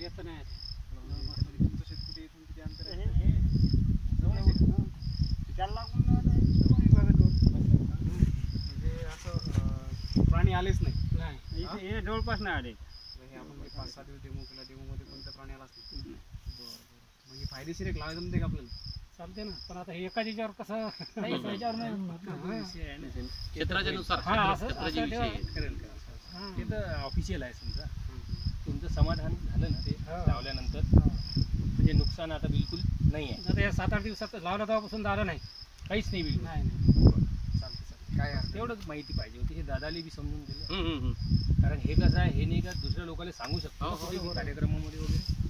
एरियात तर नाही आहे. तुमचं शेत कुठे इथून किती अंतर आहे? त्याला लागून विभागात म्हणजे असं प्राणी आलेच नाही. नाही. इथे हे जवळपास नाही आले. हे आपण 5-6 दिवस डेमो केला, डेमोमध्ये कोणत्या प्राणी आलाच नाही. बरं. मग ही फायदेशीर एक लावा जमते का आपल्याला? चालते ना, पण आता हे एका याच्यावर कसं याच्यावर नाही होणार ना. क्षेत्राच्या नुसार हा, असं क्षेत्राचे असं विषय आहेत. करेल का? हा. ते तर ऑफिशियल आहे समजा. तुमचं समाधान झालं ना ते हा. लावल्यानंतर, हा. म्हणजे नुकसान आता बिलकुल नाही आहे. आता या 7-8 दिवसात लावलं तेव्हापासून झालं नाही. काहीच नाही बिलकुल. नाही चालतं. काय आहे? तेवढंच माहिती पाहिजे होती, हे दादाला बी समजून दिलं. हम्म. कारण हे कसं आहे, हे नाही का दुसऱ्या लोकांना सांगू शकतो हो, ना कुठे कार्यक्रमामध्ये वगैरे.